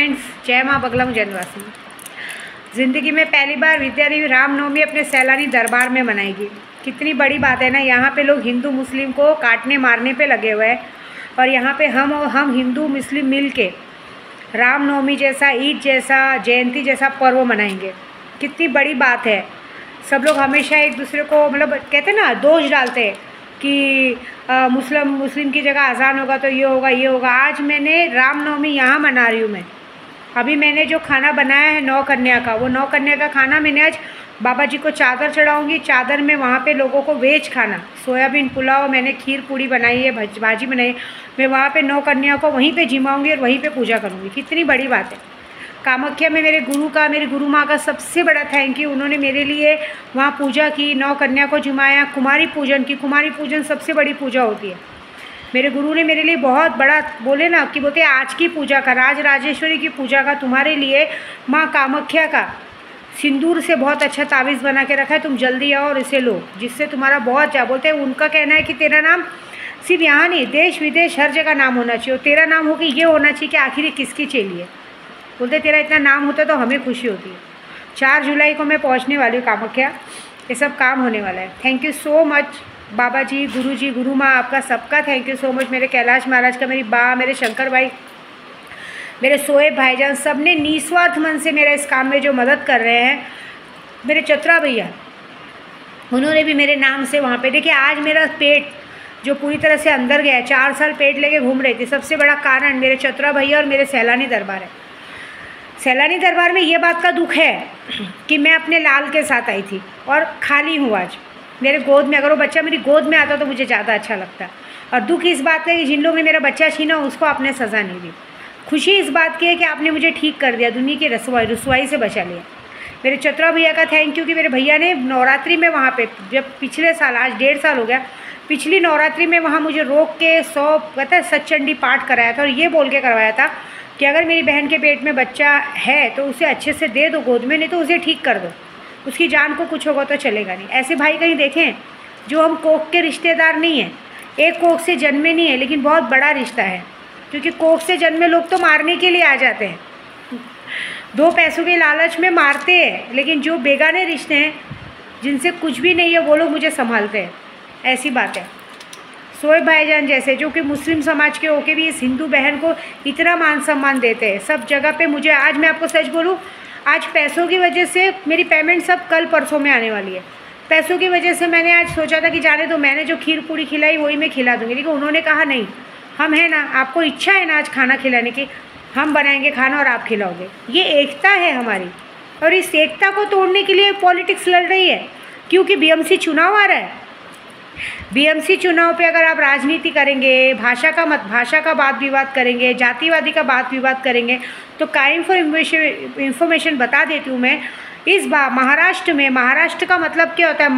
Friends, जय माँ बगलामुख जनवासी। ज़िंदगी में पहली बार विद्या देवी रामनवमी अपने सैलानी दरबार में मनाएगी। कितनी बड़ी बात है ना। यहाँ पे लोग हिंदू मुस्लिम को काटने मारने पे लगे हुए हैं और यहाँ पे हम हिंदू मुस्लिम मिल के रामनवमी जैसा, ईद जैसा, जयंती जैसा पर्व मनाएंगे। कितनी बड़ी बात है। सब लोग हमेशा एक दूसरे को मतलब कहते हैं ना, दोष डालते हैं कि मुस्लिम की जगह अजान होगा तो ये होगा। आज मैंने रामनवमी यहाँ मना रही हूँ। मैं अभी मैंने जो खाना बनाया है 9 कन्या का, वो 9 कन्या का खाना मैंने आज बाबा जी को चादर चढ़ाऊँगी। चादर में वहाँ पे लोगों को वेज खाना, सोयाबीन पुलाव, मैंने खीर पूड़ी बनाई है, भाजी बनाई है। मैं वहाँ पे 9 कन्या को वहीं पे जिमाऊँगी और वहीं पे पूजा करूँगी। कितनी बड़ी बात है। कामाख्या में मेरे गुरु माँ का सबसे बड़ा थैंक यू। उन्होंने मेरे लिए वहाँ पूजा की, 9 कन्या को जिमाया, कुमारी पूजन की। कुमारी पूजन सबसे बड़ी पूजा होती है। मेरे गुरु ने मेरे लिए बहुत बड़ा बोले ना कि बोलते आज की पूजा का, राज राजेश्वरी की पूजा का तुम्हारे लिए माँ कामाख्या का सिंदूर से बहुत अच्छा तावीज़ बना के रखा है, तुम जल्दी आओ और इसे लो, जिससे तुम्हारा बहुत क्या बोलते हैं। उनका कहना है कि तेरा नाम सिर्फ यहाँ नहीं, देश विदेश हर जगह नाम होना चाहिए। तेरा नाम हो कि ये होना चाहिए कि आखिर ये किसकी चेली है। बोलते तेरा इतना नाम होता तो हमें खुशी होती है। 4 जुलाई को मैं पहुँचने वाली हूँ कामाख्या। ये सब काम होने वाला है। थैंक यू सो मच बाबा जी, गुरु माँ, आपका सबका थैंक यू सो मच। मेरे कैलाश महाराज का, मेरी बा, मेरे शंकर भाई, मेरे सोएब भाईजान, सब ने निस्वार्थ मन से मेरा इस काम में जो मदद कर रहे हैं। मेरे चतरा भैया, उन्होंने भी मेरे नाम से वहाँ पे देखिए। आज मेरा पेट जो पूरी तरह से अंदर गया है, 4 साल पेट लेके घूम रही थी, सबसे बड़ा कारण मेरे चतरा भैया और मेरे सैलानी दरबार है। सैलानी दरबार में ये बात का दुख है कि मैं अपने लाल के साथ आई थी और खाली हूँ आज। मेरे गोद में, अगर वो बच्चा मेरी गोद में आता तो मुझे ज़्यादा अच्छा लगता। और दुख इस बात का है कि जिन लोगों ने मेरा बच्चा छीना उसको आपने सज़ा नहीं दी। खुशी इस बात की है कि आपने मुझे ठीक कर दिया, दुनिया की रुसवाई से बचा लिया। मेरे चतरा भैया का थैंक यू कि मेरे भैया ने नवरात्रि में वहाँ पे, जब पिछले साल, आज 1.5 साल हो गया, पिछली नवरात्रि में वहाँ मुझे रोक के 100 कहता है सच्चंडी पाठ कराया था और ये बोल के करवाया था कि अगर मेरी बहन के पेट में बच्चा है तो उसे अच्छे से दे दो गोद में, नहीं तो उसे ठीक कर दो, उसकी जान को कुछ होगा तो चलेगा नहीं। ऐसे भाई कहीं देखें जो हम कोख के रिश्तेदार नहीं हैं, एक कोख से जन्मे नहीं है, लेकिन बहुत बड़ा रिश्ता है। क्योंकि कोख से जन्मे लोग तो मारने के लिए आ जाते हैं, 2 पैसों के लालच में मारते हैं, लेकिन जो बेगाने रिश्ते हैं जिनसे कुछ भी नहीं है वो लोग मुझे संभालते हैं। ऐसी बात है। सोएब भाईजान जैसे जो कि मुस्लिम समाज के होके भी इस हिंदू बहन को इतना मान सम्मान देते हैं सब जगह पे। मुझे आज, मैं आपको सच बोलूँ, आज पैसों की वजह से मेरी पेमेंट सब कल परसों में आने वाली है। पैसों की वजह से मैंने आज सोचा था कि जाने दो, मैंने जो खीर पूड़ी खिलाई वही मैं खिला दूँगी, लेकिन उन्होंने कहा नहीं, हम हैं ना, आपको इच्छा है ना आज खाना खिलाने की, हम बनाएंगे खाना और आप खिलाओगे। ये एकता है हमारी और इस एकता को तोड़ने के लिए पॉलिटिक्स लड़ रही है। क्योंकि बीएमसी चुनाव आ रहा है। बीएमसी चुनाव पे अगर आप राजनीति करेंगे, भाषा का वाद विवाद करेंगे, जातिवादी का वाद विवाद करेंगे, तो काइम फॉर इंफॉर्मेशन बता देती हूँ मैं, इस बार महाराष्ट्र का मतलब क्या होता है?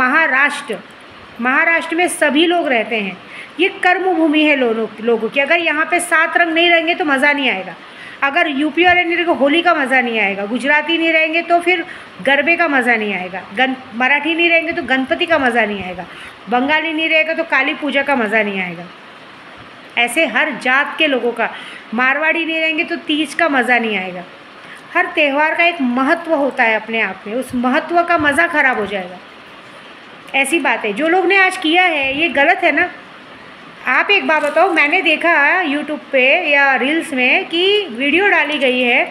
महाराष्ट्र में सभी लोग रहते हैं। ये कर्म भूमि है लोगों की। अगर यहाँ पे 7 रंग नहीं रहेंगे तो मज़ा नहीं आएगा। अगर यूपी वाले नहीं रहेंगे होली का मज़ा नहीं आएगा, गुजराती नहीं रहेंगे तो फिर गरबे का मज़ा नहीं आएगा, मराठी नहीं रहेंगे तो गणपति का मज़ा नहीं आएगा, बंगाली नहीं रहेगा तो काली पूजा का मज़ा नहीं आएगा। ऐसे हर जात के लोगों का, मारवाड़ी नहीं रहेंगे तो तीज का मज़ा नहीं आएगा। हर त्यौहार का एक महत्व होता है अपने आप में, उस महत्व का मज़ा ख़राब हो जाएगा। ऐसी बात है। जो लोग ने आज किया है ये गलत है ना। आप एक बात बताओ, मैंने देखा यूट्यूब पे या रील्स में कि वीडियो डाली गई है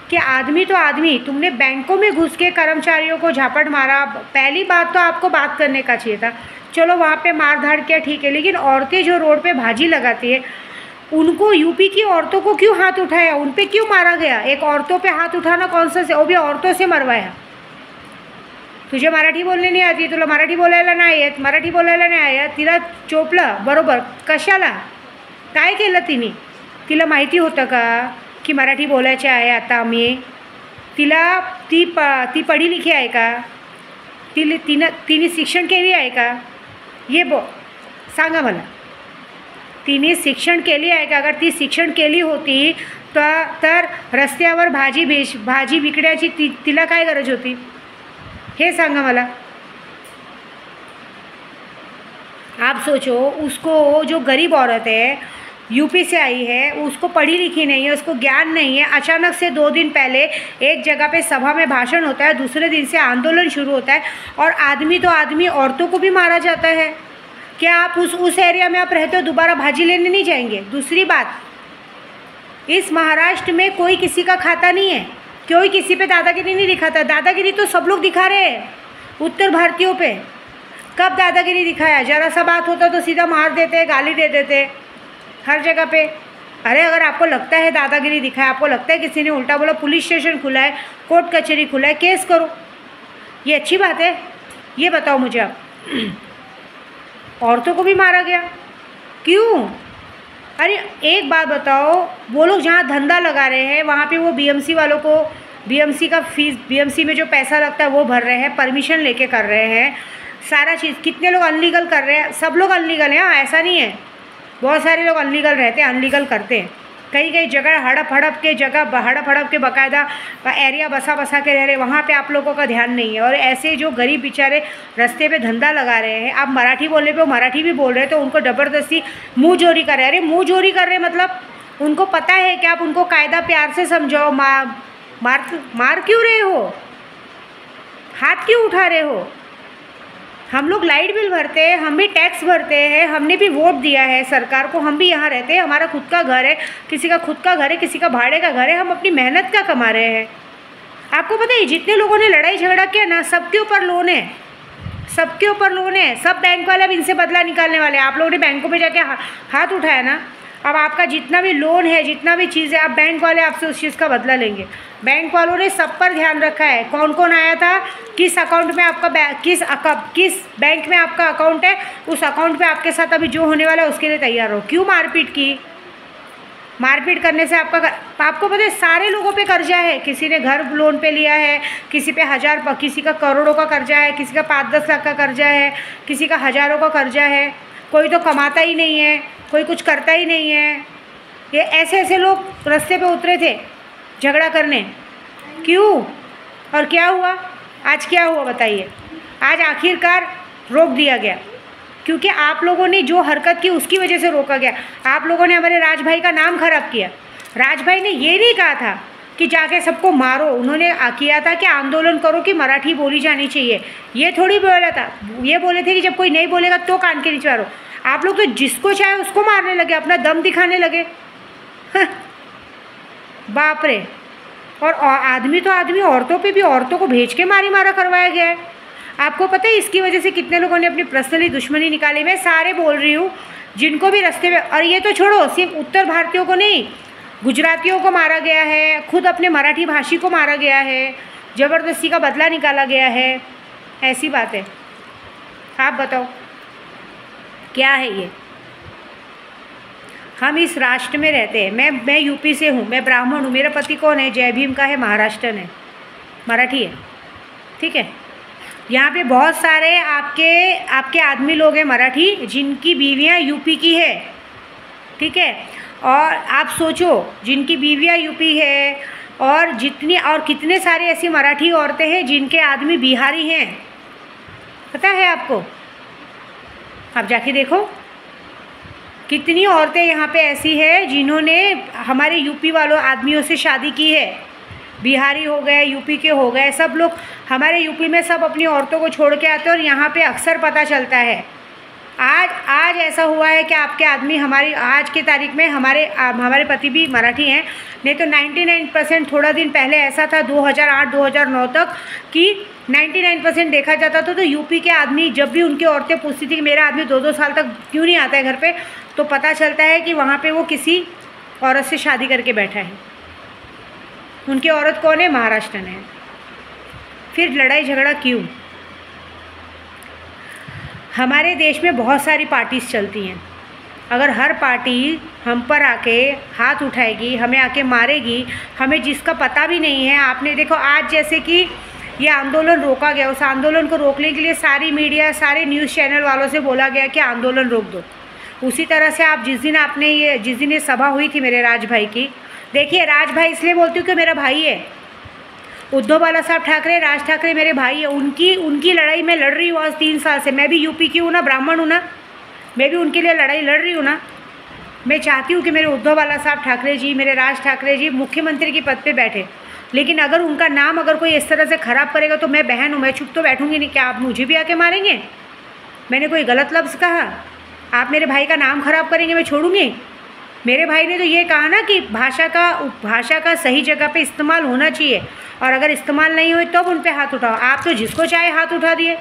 कि आदमी तो आदमी, तुमने बैंकों में घुस के कर्मचारियों को झापट मारा। पहली बात तो आपको बात करने का चाहिए था, चलो वहाँ पे मार धाड़ किया ठीक है, लेकिन औरतें जो रोड पे भाजी लगाती है उनको, यूपी की औरतों को क्यों हाथ उठाया, उन पे क्यों मारा गया? एक औरतों पे हाथ उठाना कौन सा से, वो भी औरतों से मरवाया। तुझे मराठी बोलणे नाही आती, तुला मराठी बोलायला नाही येत, मराठी बोलायला नाही येत, तिला चोपलं बरोबर, कशाला? काय केलं तिने? तिला माहिती होतं का की मराठी बोलायचे आहे आता आम्ही? ती पढी लिखी आहे का? तिने शिक्षण केली आहे का? ये सांगा मला, तिने शिक्षण केली आहे का? अगर ती शिक्षण केली होती तर रस्त्यावर भाजी विकण्याची तिला काय गरज होती? हे सांगा मला। आप सोचो, उसको जो गरीब औरत है यूपी से आई है, उसको पढ़ी लिखी नहीं है, उसको ज्ञान नहीं है, अचानक से 2 दिन पहले एक जगह पे सभा में भाषण होता है, दूसरे दिन से आंदोलन शुरू होता है और आदमी तो आदमी, औरतों को भी मारा जाता है। क्या आप उस एरिया में आप रहते हो, दोबारा भाजी लेने नहीं जाएंगे? दूसरी बात, इस महाराष्ट्र में कोई किसी का खाता नहीं है, कोई किसी पे दादागिरी नहीं दिखाता। दादागिरी तो सब लोग दिखा रहे हैं उत्तर भारतीयों पे। कब दादागिरी दिखाया? जरा सा बात होता तो सीधा मार देते, गाली दे देते हर जगह पे। अरे अगर आपको लगता है दादागिरी दिखाया, आपको लगता है किसी ने उल्टा बोला, पुलिस स्टेशन खुला है, कोर्ट कचहरी खुला है, केस करो। ये अच्छी बात है? ये बताओ मुझे आप। औरतों को भी मारा गया, क्यों? अरे एक बात बताओ, वो लोग जहाँ धंधा लगा रहे हैं वहाँ पे वो बीएमसी वालों को, बीएमसी का फीस, बीएमसी में जो पैसा लगता है वो भर रहे हैं, परमिशन लेके कर रहे हैं सारा चीज़। कितने लोग अनलीगल कर रहे हैं? सब लोग अनलीगल हैं, हाँ, ऐसा नहीं है। बहुत सारे लोग अनलीगल रहते हैं, अनलीगल करते हैं। कई कई जगह हड़प हड़प के बाकायदा एरिया बसा के रह रहे, वहाँ पे आप लोगों का ध्यान नहीं है। और ऐसे जो गरीब बेचारे रास्ते पे धंधा लगा रहे हैं, आप मराठी बोलने पे मराठी भी बोल रहे हैं तो उनको ज़बरदस्ती मुँह जोरी कर रहे हैं। अरे मुँह जोरी कर रहे मतलब उनको पता है कि आप उनको कायदा प्यार से समझाओ। मार क्यों रहे हो? हाथ क्यों उठा रहे हो? हम लोग लाइट बिल भरते हैं, हम भी टैक्स भरते हैं, हमने भी वोट दिया है सरकार को, हम भी यहाँ रहते हैं, हमारा खुद का घर है, किसी का खुद का घर है, किसी का भाड़े का घर है, हम अपनी मेहनत का कमा रहे हैं। आपको पता है जितने लोगों ने लड़ाई झगड़ा किया ना, सबके ऊपर लोन है, सबके ऊपर लोन है। सब बैंक वाले अब इनसे बदला निकालने वाले हैं। आप लोगों ने बैंकों में जाके हाथ उठाया ना, अब आपका जितना भी लोन है, जितना भी चीज़ है, अब बैंक वाले आपसे उस चीज़ का बदला लेंगे। बैंक वालों ने सब पर ध्यान रखा है, कौन कौन आया था, किस अकाउंट में आपका किस बैंक में आपका अकाउंट है, उस अकाउंट पे आपके साथ अभी जो होने वाला है उसके लिए तैयार हो। क्यों मारपीट की? मारपीट करने से आपको पता है सारे लोगों पे कर्जा है। किसी ने घर लोन पे लिया है, किसी पे 1000, किसी का करोड़ों का कर्जा है, किसी का 5-10 लाख का कर्जा है, किसी का हज़ारों का कर्जा है। कोई तो कमाता ही नहीं है, कोई कुछ करता ही नहीं है। ये ऐसे लोग रास्ते पे उतरे थे झगड़ा करने। क्यों और क्या हुआ? आज क्या हुआ बताइए? आज आखिरकार रोक दिया गया, क्योंकि आप लोगों ने जो हरकत की उसकी वजह से रोका गया। आप लोगों ने हमारे राज भाई का नाम खराब किया। राज भाई ने ये नहीं कहा था कि जाके सबको मारो, उन्होंने किया था कि आंदोलन करो कि मराठी बोली जानी चाहिए। ये थोड़ी बोला था, ये बोले थे कि जब कोई नहीं बोलेगा तो कान के नीचे मारो। आप लोग तो जिसको चाहे उसको मारने लगे, अपना दम दिखाने लगे। बाप रे। और आदमी तो आदमी, औरतों पे भी औरतों को भेज के मारा करवाया गया है। आपको पता है इसकी वजह से कितने लोगों ने अपनी पर्सनली दुश्मनी निकाली। मैं सारे बोल रही हूँ जिनको भी रास्ते में, और ये तो छोड़ो, सिर्फ उत्तर भारतीयों को नहीं, गुजरातियों को मारा गया है, खुद अपने मराठी भाषी को मारा गया है, ज़बरदस्ती का बदला निकाला गया है। ऐसी बात है। आप बताओ क्या है ये? हम इस राष्ट्र में रहते हैं। मैं यूपी से हूँ, मैं ब्राह्मण हूँ, मेरा पति कौन है? जय भीम का है, महाराष्ट्रन है, मराठी है, ठीक है। यहाँ पे बहुत सारे आपके आदमी लोग हैं मराठी, जिनकी बीवियाँ यूपी की है, ठीक है। और आप सोचो, जिनकी बीवियाँ यूपी है, और कितने सारे ऐसी मराठी औरतें हैं जिनके आदमी बिहारी हैं। पता है आपको? आप जाके देखो कितनी औरतें यहाँ पे ऐसी है जिन्होंने हमारे यूपी वालों आदमियों से शादी की है। बिहारी हो गए, यूपी के हो गए, सब लोग हमारे यूपी में सब अपनी औरतों को छोड़ के आते हैं, और यहाँ पे अक्सर पता चलता है। आज ऐसा हुआ है कि आपके आदमी, हमारी आज की तारीख में हमारे पति भी मराठी हैं। नहीं तो 99% थोड़ा दिन पहले ऐसा था 2008-2009 तक कि 99% देखा जाता था। तो यूपी के आदमी, जब भी उनकी औरतें पूछती थी कि मेरा आदमी 2-2 साल तक क्यों नहीं आता है घर पे, तो पता चलता है कि वहाँ पे वो किसी औरत से शादी करके बैठा है। उनकी औरत कौन है? महाराष्ट्रन है। फिर लड़ाई झगड़ा क्यों? हमारे देश में बहुत सारी पार्टीज चलती हैं। अगर हर पार्टी हम पर आके हाथ उठाएगी, हमें आके मारेगी, हमें जिसका पता भी नहीं है। आपने देखो आज जैसे कि ये आंदोलन रोका गया, उस आंदोलन को रोकने के लिए सारी मीडिया, सारे न्यूज़ चैनल वालों से बोला गया कि आंदोलन रोक दो। उसी तरह से आप जिस दिन ये सभा हुई थी मेरे राज भाई की, देखिए राज भाई इसलिए बोलती हूँ कि मेरा भाई है। उद्धव बाला साहब ठाकरे, राज ठाकरे मेरे भाई है। उनकी लड़ाई मैं लड़ रही हूँ आज 3 साल से। मैं भी यूपी की हूँ ना, ब्राह्मण हूँ ना, मैं भी उनके लिए लड़ाई लड़ रही हूँ ना। मैं चाहती हूँ कि मेरे उद्धव बाला साहब ठाकरे जी, मेरे राज ठाकरे जी मुख्यमंत्री के पद पे बैठे, लेकिन अगर उनका नाम अगर कोई इस तरह से ख़राब करेगा तो मैं बहन हूँ, मैं चुप तो बैठूँगी नहीं। क्या आप मुझे भी आके मारेंगे? मैंने कोई गलत लफ्ज़ कहा? आप मेरे भाई का नाम ख़राब करेंगे, मैं छोड़ूंगी? मेरे भाई ने तो ये कहा ना कि भाषा का सही जगह पे इस्तेमाल होना चाहिए, और अगर इस्तेमाल नहीं हुए तब उन पे हाथ उठाओ। आप तो जिसको चाहे हाथ उठा दिए।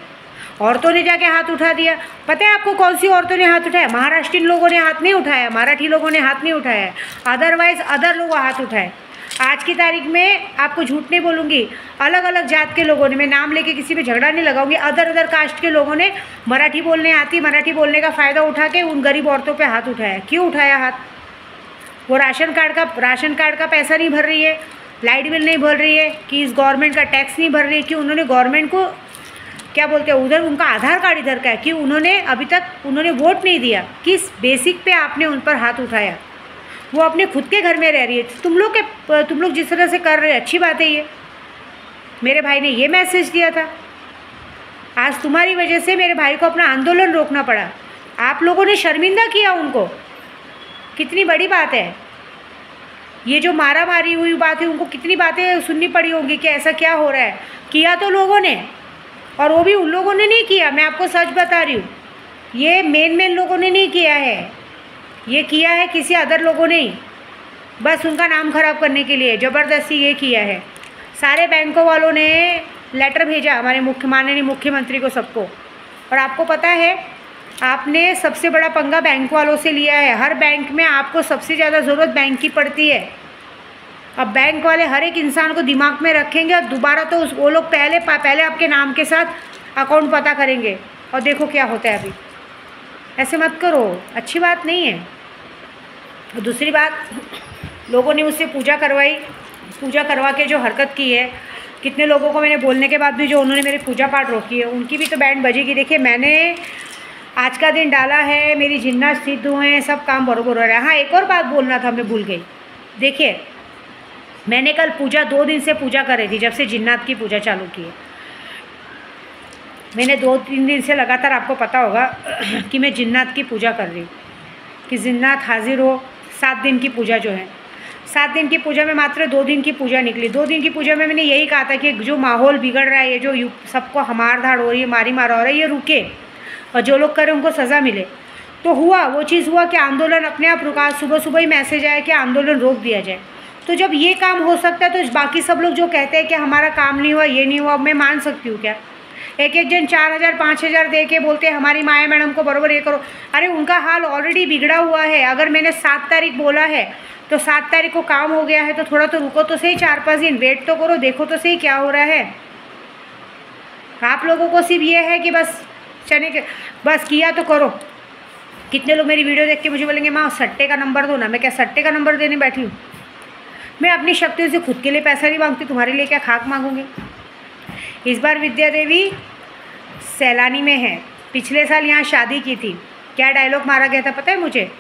औरतों ने जाके हाथ उठा दिया। पता है आपको कौन सी औरतों ने हाथ उठाया? महाराष्ट्रीयन लोगों ने हाथ नहीं उठाया, मराठी लोगों ने हाथ नहीं उठाया, अदरवाइज़ अदर लोग हाथ उठाए। आज की तारीख में आपको झूठ नहीं बोलूँगी, अलग अलग जात के लोगों ने, मैं नाम लेके किसी पे झगड़ा नहीं लगाऊंगी, अदर कास्ट के लोगों ने मराठी बोलने आती, मराठी बोलने का फ़ायदा उठा के उन गरीब औरतों पे हाथ उठाया। क्यों उठाया हाथ? वो राशन कार्ड का पैसा नहीं भर रही है, लाइट बिल नहीं भर रही है, कि इस गवर्नमेंट का टैक्स नहीं भर रही है, कि उन्होंने गवर्नमेंट को क्या बोलते हैं उधर उनका आधार कार्ड इधर का है, कि उन्होंने अभी तक उन्होंने वोट नहीं दिया। किस बेसिक पे आपने उन पर हाथ उठाया? वो अपने खुद के घर में रह रही है, तुम लोग जिस तरह से कर रहे हैं अच्छी बात है। ये मेरे भाई ने ये मैसेज दिया था, आज तुम्हारी वजह से मेरे भाई को अपना आंदोलन रोकना पड़ा। आप लोगों ने शर्मिंदा किया उनको, कितनी बड़ी बात है। ये जो मारा मारी हुई बात है, उनको कितनी बातें सुननी पड़ी होंगी कि ऐसा क्या हो रहा है। किया तो लोगों ने, और वो भी उन लोगों ने नहीं किया, मैं आपको सच बता रही हूँ। ये मेन लोगों ने नहीं किया है, ये किया है किसी अदर लोगों ने ही, बस उनका नाम ख़राब करने के लिए ज़बरदस्ती ये किया है। सारे बैंकों वालों ने लेटर भेजा हमारे माननीय मुख्यमंत्री को, सबको। और आपको पता है, आपने सबसे बड़ा पंगा बैंक वालों से लिया है। हर बैंक में आपको सबसे ज़्यादा ज़रूरत बैंक की पड़ती है। अब बैंक वाले हर एक इंसान को दिमाग में रखेंगे, और दोबारा तो वो लोग पहले आपके नाम के साथ अकाउंट पता करेंगे, और देखो क्या होता है। अभी ऐसे मत करो, अच्छी बात नहीं है। और दूसरी बात, लोगों ने उससे पूजा करवा के जो हरकत की है, कितने लोगों को मैंने बोलने के बाद भी जो उन्होंने मेरी पूजा पाठ रोकी है, उनकी भी तो बैंड बजेगी। देखिए, मैंने आज का दिन डाला है, मेरी जिन्ना सिद्ध हुए हैं, सब काम बरोबर हो रहा है। हाँ, एक और बात बोलना था, मैं भूल गई। देखिए, मैंने कल पूजा 2 दिन से पूजा कर रही थी, जब से जिन्नात की पूजा चालू की है। मैंने 2-3 दिन से लगातार, आपको पता होगा कि मैं जिन्नात की पूजा कर रही हूँ, कि जिन्नात हाजिर हो। 7 दिन की पूजा जो है, 7 दिन की पूजा में मात्र 2 दिन की पूजा निकली। 2 दिन की पूजा में मैंने यही कहा था कि जो माहौल बिगड़ रहा है, ये जो सबको हमार धाड़ हो रही है, मारी मारा हो रहा है, ये रुके, और जो लोग करें उनको सज़ा मिले। तो हुआ, वो चीज़ हुआ कि आंदोलन अपने आप रुका। सुबह ही मैसेज आया कि आंदोलन रोक दिया जाए। तो जब ये काम हो सकता है, तो बाकी सब लोग जो कहते हैं कि हमारा काम नहीं हुआ, ये नहीं हुआ, मैं मान सकती हूँ क्या? एक जन 4,000 5,000 दे के बोलते हैं हमारी माया मैडम को बराबर ये करो। अरे, उनका हाल ऑलरेडी बिगड़ा हुआ है। अगर मैंने 7 तारीख बोला है, तो 7 तारीख को काम हो गया है, तो थोड़ा तो रुको तो सही, 4-5 दिन वेट तो करो, देखो तो सही क्या हो रहा है। आप लोगों को सिर्फ ये है कि बस बस किया तो करो। कितने लोग मेरी वीडियो देख के मुझे बोलेंगे, माँ सट्टे का नंबर दो ना। मैं क्या सट्टे का नंबर देने बैठी हूँ? मैं अपनी शक्तियों से खुद के लिए पैसा नहीं मांगती, तुम्हारे लिए क्या खाक मांगूंगी। इस बार विद्या देवी सैलानी में है। पिछले साल यहाँ शादी की थी। क्या डायलॉग मारा गया था पता है मुझे?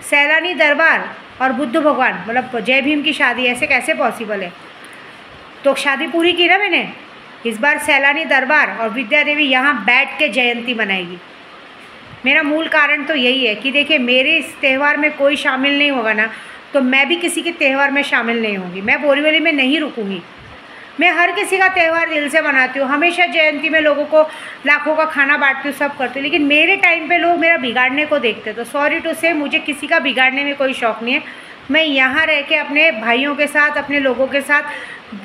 सैलानी दरबार और बुद्ध भगवान, मतलब जय भीम की शादी, ऐसे कैसे पॉसिबल है? तो शादी पूरी की ना मैंने। इस बार सैलानी दरबार और विद्या देवी यहाँ बैठ के जयंती मनाएगी। मेरा मूल कारण तो यही है कि देखिए, मेरे इस त्यौहार में कोई शामिल नहीं होगा ना, तो मैं भी किसी के त्यौहार में शामिल नहीं होंगी। मैं बोरीवली में नहीं रुकूंगी। मैं हर किसी का त्यौहार दिल से मनाती हूँ। हमेशा जयंती में लोगों को लाखों का खाना बांटती हूँ, सब करती हूँ। लेकिन मेरे टाइम पे लोग मेरा बिगाड़ने को देखते, तो सॉरी टू से, मुझे किसी का बिगाड़ने में कोई शौक़ नहीं है। मैं यहाँ रह के अपने भाइयों के साथ, अपने लोगों के साथ,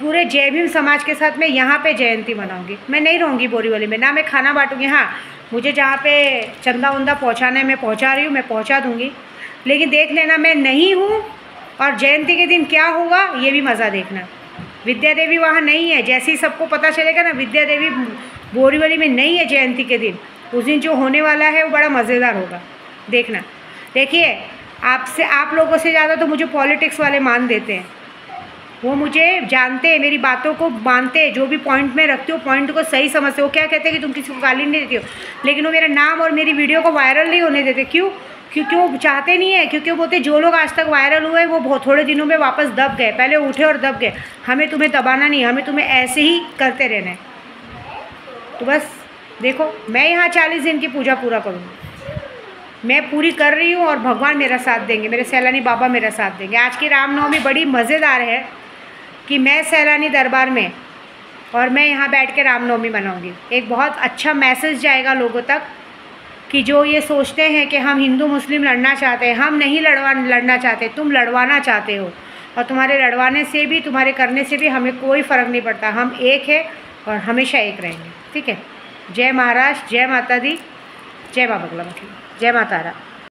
पूरे जय भीम समाज के साथ मैं यहाँ पे जयंती मनाऊँगी। मैं नहीं रहूँगी बोरीवली में, ना मैं खाना बांटूँगी। हाँ, मुझे जहाँ पे चंदा उंदा पहुँचाना है, मैं पहुँचा रही हूँ, मैं पहुँचा दूँगी। लेकिन देख लेना, मैं नहीं हूँ, और जयंती के दिन क्या होगा ये भी मज़ा देखना। विद्या देवी वहाँ नहीं है। जैसे ही सबको पता चलेगा ना विद्या देवी बोरीवली में नहीं है जयंती के दिन, उस दिन जो होने वाला है वो बड़ा मज़ेदार होगा, देखना। देखिए, आप लोगों से ज़्यादा तो मुझे पॉलिटिक्स वाले मान देते हैं। वो मुझे जानते हैं, मेरी बातों को मानते हैं, जो भी पॉइंट में रखती हो पॉइंट को सही समझते हो। क्या कहते हैं कि तुम किसी को गाली नहीं देती हो, लेकिन वो मेरा नाम और मेरी वीडियो को वायरल नहीं होने देते। क्यों? क्योंकि वो चाहते नहीं है। क्योंकि वो बोलते जो लोग आज तक वायरल हुए वो बहुत थोड़े दिनों में वापस दब गए, पहले उठे और दब गए। हमें तुम्हें दबाना नहीं, हमें तुम्हें ऐसे ही करते रहना है। तो बस देखो, मैं यहाँ 40 दिन की पूजा पूरा करूँगी। मैं पूरी कर रही हूँ और भगवान मेरा साथ देंगे, मेरे सैलानी बाबा मेरा साथ देंगे। आज की रामनवमी बड़ी मज़ेदार है कि मैं सैलानी दरबार में और मैं यहाँ बैठ के रामनवमी मनाऊँगी। एक बहुत अच्छा मैसेज जाएगा लोगों तक कि जो ये सोचते हैं कि हम हिंदू मुस्लिम लड़ना चाहते हैं, हम नहीं लड़ना चाहते, तुम लड़वाना चाहते हो, और तुम्हारे लड़वाने से भी तुम्हारे करने से भी हमें कोई फ़र्क नहीं पड़ता। हम एक है और हमेशा एक रहेंगे, ठीक है। जय महाराष्ट्र, जय माता दी, जय माँ बगलामुखी, जय माता रा।